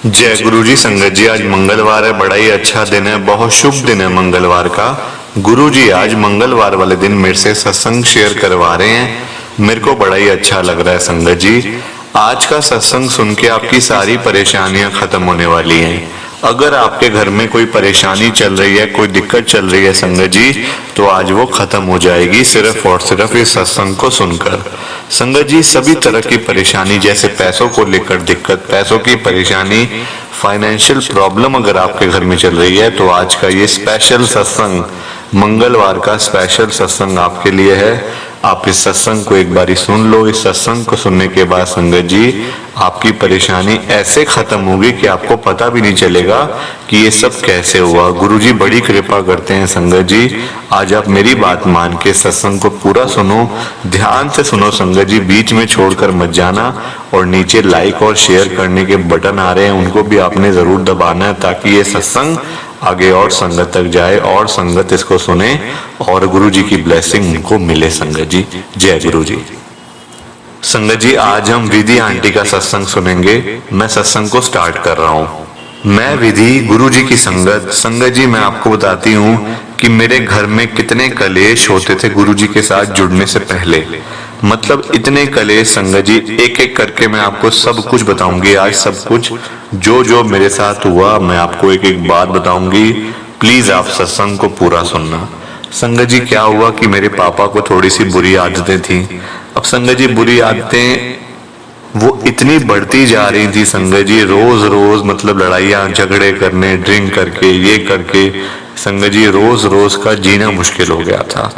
जय गुरु जी। संगत जी, आज मंगलवार है, बड़ा ही अच्छा दिन है, बहुत शुभ दिन है मंगलवार का। गुरु जी आज मंगलवार वाले दिन मेरे से सत्संग शेयर करवा रहे हैं, मेरे को बड़ा ही अच्छा लग रहा है। संगत जी, आज का सत्संग सुन के आपकी सारी परेशानियां खत्म होने वाली हैं। अगर आपके घर में कोई परेशानी चल रही है, कोई दिक्कत चल रही है संगत जी, तो आज वो खत्म हो जाएगी सिर्फ और सिर्फ इस सत्संग को सुनकर। संगत जी, सभी तरह की परेशानी, जैसे पैसों को लेकर दिक्कत, पैसों की परेशानी, फाइनेंशियल प्रॉब्लम अगर आपके घर में चल रही है, तो आज का ये स्पेशल सत्संग, मंगलवार का स्पेशल सत्संग आपके लिए है। आप इस सत्संग को एक बारी सुन लो। इस सत्संग को सुनने के बाद संगत जी, आपकी परेशानी ऐसे खत्म होगी कि आपको पता भी नहीं चलेगा कि ये सब कैसे हुआ। गुरुजी बड़ी कृपा करते हैं संगत जी। आज आप मेरी बात मान के सत्संग को पूरा सुनो, ध्यान से सुनो संगत जी, बीच में छोड़कर मत जाना। और नीचे लाइक और शेयर करने के बटन आ रहे हैं, उनको भी आपने जरूर दबाना है, ताकि ये सत्संग आगे और संगत तक जाए और संगत इसको सुने और गुरु जी की ब्लेसिंग उनको मिले। संगत जी, जय गुरु जी। संगत जी, आज हम विधि आंटी का सत्संग सुनेंगे। मैं सत्संग को स्टार्ट कर रहा हूँ। मैं विधि, गुरु जी की संगत। संगत जी, मैं आपको बताती हूँ कि मेरे घर में कितने कलेश होते थे गुरु जी के साथ जुड़ने से पहले। मतलब इतने कलेश संगत जी, एक एक करके मैं आपको सब कुछ बताऊंगी। आज सब कुछ जो जो मेरे साथ हुआ मैं आपको एक एक बात बताऊंगी। प्लीज आप सत्संग को पूरा सुनना। संगत जी, क्या हुआ कि मेरे पापा को थोड़ी सी बुरी आदतें थी। अब संगत जी, बुरी आदतें वो इतनी बढ़ती जा रही थी संगत जी, रोज रोज मतलब लड़ाइयाँ झगड़े करने, ड्रिंक करके, ये करके संगत जी रोज रोज का जीना मुश्किल हो गया था।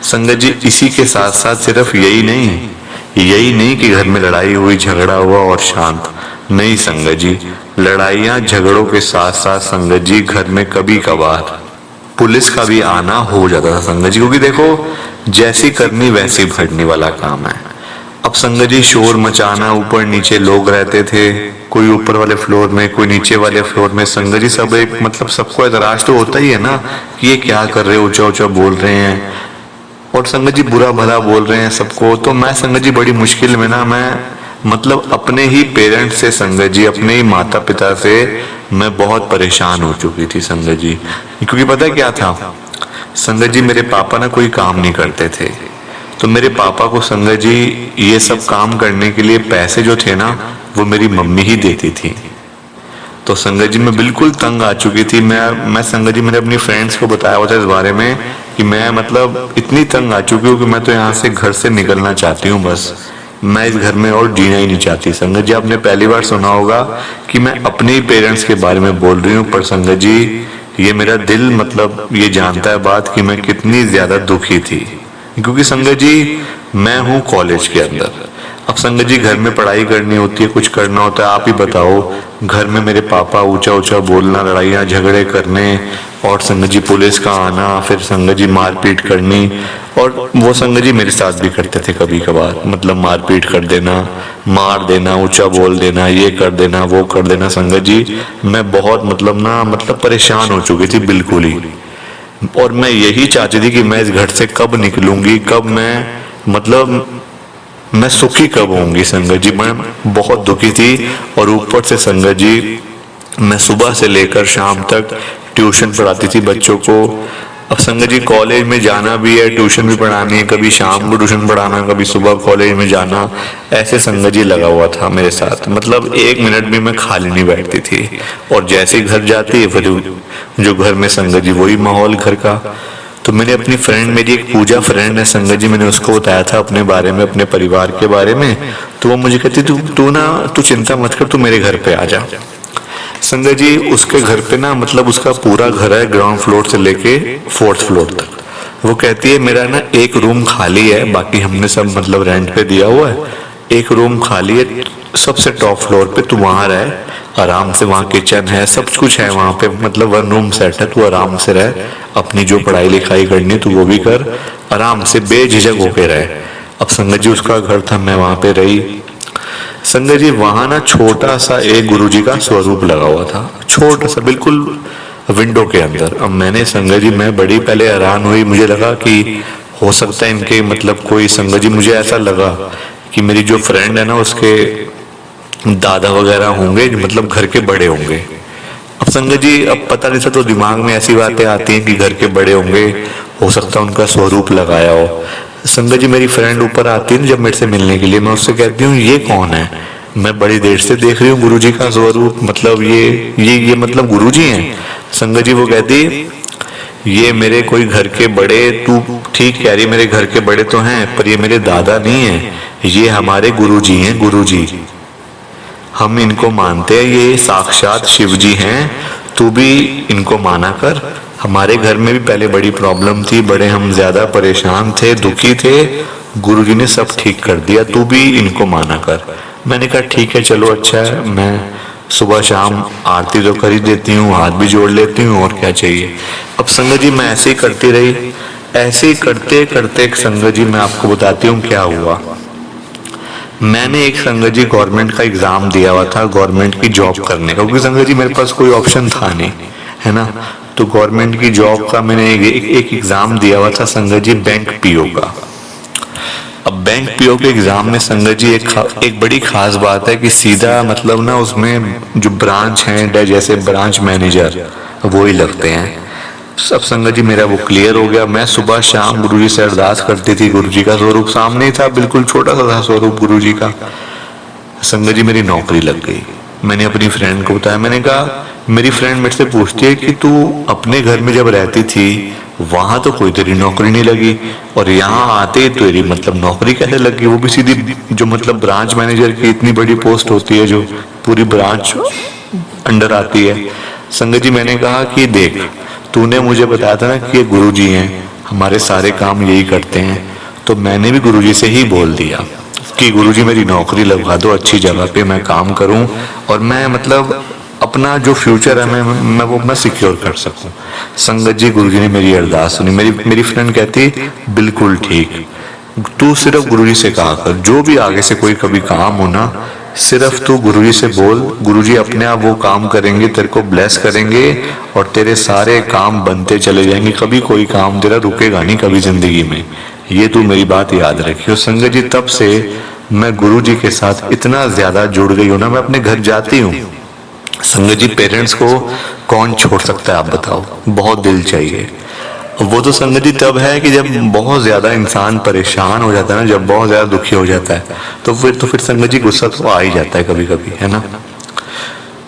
संगत जी, इसी के साथ साथ सिर्फ यही नहीं कि घर में लड़ाई हुई, झगड़ा हुआ और शांत नहीं संगत जी, लड़ाइयाँ झगड़ों के साथ साथ संगत जी घर में कभी कभार पुलिस का भी आना हो जाता था संगत जी। क्योंकि देखो, जैसी करनी वैसी भरनी वाला काम है। अब संगत जी, शोर मचाना, ऊपर नीचे लोग रहते थे, कोई ऊपर वाले फ्लोर में, कोई नीचे वाले फ्लोर में। संगत जी, सब एक मतलब सबको एतराज तो होता ही है ना कि ये क्या कर रहे हो, ऊंचा ऊंचा बोल रहे हैं और संगत जी बुरा भला बोल रहे हैं सबको। तो मैं संगत जी बड़ी मुश्किल में ना, मैं मतलब अपने ही पेरेंट्स से संगत जी, अपने ही माता पिता से मैं बहुत परेशान हो चुकी थी संगत जी। क्योंकि पता है क्या था संगत जी, मेरे पापा ना कोई काम नहीं करते थे, तो मेरे पापा को संगत जी ये सब काम करने के लिए पैसे जो थे ना, वो मेरी मम्मी ही देती थी। तो संगत जी मैं बिल्कुल तंग आ चुकी थी। मैं संगत जी, मैंने अपनी फ्रेंड्स को बताया हुआ था इस बारे में कि मैं मतलब इतनी तंग आ चुकी हूँ कि मैं तो यहाँ से घर से निकलना चाहती हूँ, बस मैं इस घर में और जीना ही नहीं चाहती। संगत जी, आपने पहली बार सुना होगा कि मैं अपने ही पेरेंट्स के बारे में बोल रही हूँ, पर संगत जी ये मेरा दिल मतलब ये जानता है बात कि मैं कितनी ज्यादा दुखी थी। क्योंकि संगत जी मैं हूँ कॉलेज के अंदर। अब संगत जी घर में पढ़ाई करनी होती है, कुछ करना होता है। आप ही बताओ, घर में मेरे पापा ऊंचा ऊंचा बोलना, लड़ाइयाँ झगड़े करने और संगत जी पुलिस का आना, फिर संगत जी मारपीट करनी। और वो संगत जी मेरे साथ भी करते थे कभी कभार, मतलब मारपीट कर देना, मार देना, ऊंचा बोल देना, ये कर देना, वो कर देना। संगत जी मैं बहुत मतलब परेशान हो चुकी थी बिल्कुल ही। और मैं यही चाहती थी कि मैं इस घर से कब निकलूंगी, कब मैं सुखी कब होंगी। संगत जी मैं बहुत दुखी थी। और ऊपर से संगत जी मैं सुबह से लेकर शाम तक ट्यूशन पढ़ाती थी बच्चों को। अब संगत जी कॉलेज में जाना भी है, ट्यूशन भी पढ़ानी है, कभी शाम को ट्यूशन पढ़ाना, कभी सुबह कॉलेज में जाना, ऐसे संगत जी लगा हुआ था मेरे साथ। मतलब एक मिनट भी मैं खाली नहीं बैठती थी। और जैसे ही घर जाती है फिर जो घर में संगत जी वही माहौल घर का। तो मैंने अपनी फ्रेंड, मेरी एक पूजा फ्रेंड है संगत जी, मैंने उसको बताया था अपने बारे में, अपने परिवार के बारे में। तो वो मुझे कहती तू चिंता मत कर, तू मेरे घर पे आ जा। संगत जी उसके घर पे ना मतलब उसका पूरा घर है, ग्राउंड फ्लोर से लेके 4th फ्लोर तक। वो कहती है मेरा ना एक रूम खाली है, बाकी हमने सब मतलब रेंट पे दिया हुआ है, एक रूम खाली है सबसे टॉप फ्लोर पे, तू वहां रह आराम से, वहाँ किचन है, सब कुछ है वहाँ पे, मतलब 1 रूम सेट है, तू आराम से रह, अपनी जो पढ़ाई लिखाई करनी तू वो भी कर, आराम से बेझिझक होके रहे। अब संगत जी उसका घर था, मैं वहां पे रही। संगत जी वहां ना छोटा सा एक गुरुजी का स्वरूप लगा हुआ था, छोटा सा बिल्कुल विंडो के अंदर। अब मैंने संगत जी मैं बड़ी पहले हैरान हुई, मुझे लगा कि हो सकता है इनके मतलब कोई, संगत जी मुझे ऐसा लगा कि मेरी जो फ्रेंड है ना उसके दादा वगैरह होंगे, मतलब घर के बड़े होंगे। अब संगत जी अब पता नहीं था, तो दिमाग में ऐसी बातें आती हैं कि घर के बड़े होंगे, हो सकता है उनका स्वरूप लगाया हो। संगत जी मेरी फ्रेंड ऊपर आती है ना जब मेरे से मिलने के लिए, मैं उससे कहती हूँ ये कौन है, मैं बड़ी देर से देख रही हूँ गुरुजी का स्वरूप, मतलब ये मतलब गुरुजी हैं। संगत जी वो कहती ये मेरे कोई घर के बड़े, तू ठीक कह रही मेरे घर के बड़े तो हैं, पर ये मेरे दादा नहीं है, ये हमारे गुरुजी हैं, गुरुजी। हम इनको मानते हैं, ये साक्षात शिव जी हैं, तू भी इनको माना कर। हमारे घर में भी पहले बड़ी प्रॉब्लम थी, बड़े हम ज्यादा परेशान थे, दुखी थे, गुरुजी ने सब ठीक कर दिया, तू भी इनको माना कर। मैंने कहा ठीक है चलो अच्छा है, मैं सुबह शाम आरती तो कर ही देती हूँ, हाथ भी जोड़ लेती हूँ, और क्या चाहिए। अब संगत जी मैं ऐसे ही करती रही, ऐसे ही करते करते संगत जी मैं आपको बताती हूँ क्या हुआ। मैंने एक संगत जी गवर्नमेंट का एग्जाम दिया हुआ था, गवर्नमेंट की जॉब करने का, क्योंकि संगत जी मेरे पास कोई ऑप्शन था नहीं, है ना। तो गवर्नमेंट की जॉब का मैंने एक एग्जाम दिया हुआ था संगत जी, बैंक पीओ का। अब बैंक पीओ के एग्जाम में संगत जी एक बड़ी खास बात है कि सीधा मतलब ना उसमें जो ब्रांच है, जैसे ब्रांच मैनेजर वो ही लगते हैं। सब संगत जी मेरा वो क्लियर हो गया। मैं सुबह शाम गुरुजी से अरदास करती थी, गुरुजी का स्वरूप सामने ही था, बिल्कुल छोटा सा था स्वरूप गुरुजी का। संगत जी मेरी नौकरी लग गई। मैंने अपनी फ्रेंड को बताया, मैंने कहा, मेरी फ्रेंड मेरे से पूछती है कि तू अपने घर में जब रहती थी वहां तो कोई तेरी नौकरी नहीं लगी, और यहाँ आते ही तेरी मतलब नौकरी कैसे लगी, वो भी सीधी जो मतलब ब्रांच मैनेजर की इतनी बड़ी पोस्ट होती है, जो पूरी ब्रांच अंडर आती है। संगत जी मैंने कहा कि देख, तूने मुझे बताया था ना कि ये गुरुजी हैं, हमारे सारे काम यही करते हैं, तो मैंने भी गुरुजी से ही बोल दिया कि गुरुजी मेरी नौकरी लगवा दो, अच्छी जगह पे मैं काम करूं, और मैं मतलब अपना जो फ्यूचर है मैं वो अपना सिक्योर कर सकूं। संगत जी गुरुजी ने मेरी अरदास सुनी। मेरी फ्रेंड कहती बिल्कुल ठीक, तू सिर्फ गुरुजी से कहा कर, जो भी आगे से कोई कभी काम हो ना, सिर्फ तू गुरुजी से बोल, गुरुजी अपने आप वो काम करेंगे, तेरे को ब्लेस करेंगे, और तेरे सारे काम बनते चले जाएंगे, कभी कोई काम तेरा रुकेगा नहीं कभी जिंदगी में। ये तू मेरी बात याद रखियो। संगत जी तब से मैं गुरुजी के साथ इतना ज्यादा जुड़ गई हूं ना, मैं अपने घर जाती हूँ। संगत जी पेरेंट्स को कौन छोड़ सकता है आप बताओ, बहुत दिल चाहिए। वो तो संगत जी तब है कि जब बहुत ज्यादा इंसान परेशान हो जाता है ना, जब बहुत ज्यादा दुखी हो जाता है, तो फिर संगत जी गुस्सा तो आ ही जाता है कभी कभी, है ना।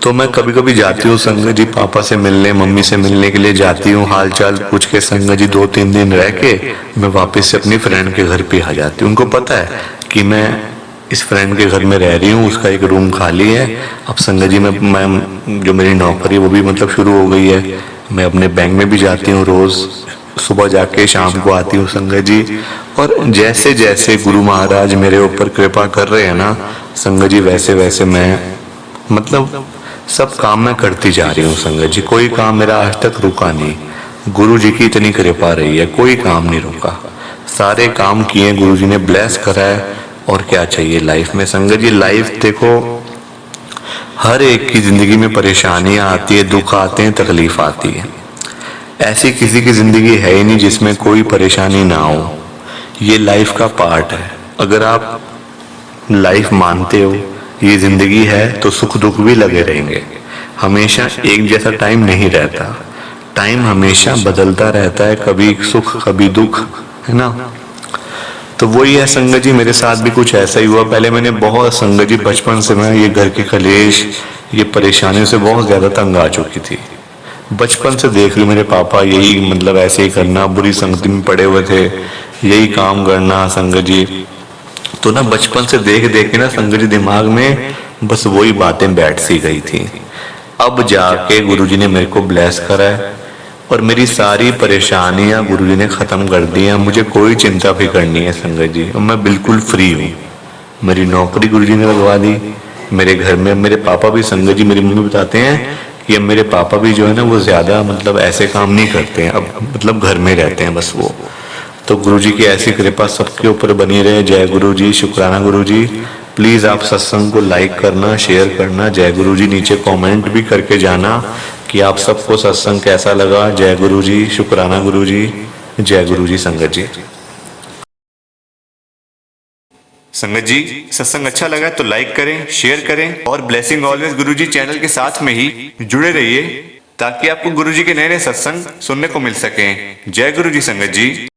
तो मैं कभी कभी जाती हूँ संगत जी पापा से मिलने, मम्मी से मिलने के लिए जाती हूँ, हाल चाल पूछ के संगत जी 2-3 दिन रह के मैं वापस से अपनी फ्रेंड के घर पे आ जाती हूँ। उनको पता है कि मैं इस फ्रेंड के घर में रह रही हूँ, उसका एक रूम खाली है। अब संगत जी मैं जो मेरी नौकरी वो भी मतलब शुरू हो गई है, मैं अपने बैंक में भी जाती हूँ, रोज सुबह जाके शाम को आती हूँ संगत जी। और जैसे जैसे गुरु महाराज मेरे ऊपर कृपा कर रहे हैं ना संगत जी, वैसे वैसे मैं मतलब सब काम मैं करती जा रही हूँ संगत जी, कोई काम मेरा आज तक रुका नहीं। गुरु जी की इतनी कृपा रही है, कोई काम नहीं रुका, सारे काम किए, गुरु जी ने ब्लेस करा है। और क्या चाहिए लाइफ में संगत जी। लाइफ देखो, हर एक की जिंदगी में परेशानियां आती है, दुख आते हैं, तकलीफ आती है, ऐसी किसी की जिंदगी है ही नहीं जिसमें कोई परेशानी ना हो। ये लाइफ का पार्ट है। अगर आप लाइफ मानते हो ये जिंदगी है, तो सुख दुख भी लगे रहेंगे। हमेशा एक जैसा टाइम नहीं रहता, टाइम हमेशा बदलता रहता है, कभी सुख कभी दुख, है ना। तो वही है संगत जी, मेरे साथ भी कुछ ऐसा ही हुआ। पहले मैंने बहुत संगत जी बचपन से मैं ये घर के कलेश, ये परेशानियों से बहुत ज्यादा तंग आ चुकी थी। बचपन से देख रही मेरे पापा यही मतलब ऐसे ही करना, बुरी संगति में पड़े हुए थे, यही काम करना संगत जी। तो ना बचपन से देख देख के ना संगत जी दिमाग में बस वही बातें बैठ सी गई थी। अब जाके गुरुजी ने मेरे को ब्लेस करा है, और मेरी सारी परेशानियां गुरुजी ने खत्म कर दी हैं। मुझे कोई चिंता फिक्र नहीं है संगत जी, और मैं बिल्कुल फ्री हूँ। मेरी नौकरी गुरुजी ने लगवा दी, मेरे घर में मेरे पापा भी संगत जी, मेरी मम्मी बताते हैं कि अब मेरे पापा भी जो है ना वो ज्यादा मतलब ऐसे काम नहीं करते हैं, अब मतलब घर में रहते हैं बस वो। तो गुरुजी की ऐसी कृपा सबके ऊपर बनी रहे। जय गुरु जी, शुक्राना गुरु जी। प्लीज आप सत्संग को लाइक करना, शेयर करना, जय गुरु जी नीचे कमेंट भी करके जाना कि आप सबको सत्संग कैसा लगा। जय गुरु जी, शुक्राना गुरु जी, जय गुरु जी संगत जी। संगत जी सत्संग अच्छा लगा तो लाइक करें, शेयर करें और ब्लेसिंग ऑलवेज गुरुजी चैनल के साथ में ही जुड़े रहिए ताकि आपको गुरुजी के नए नए सत्संग सुनने को मिल सकें। जय गुरुजी संगत जी।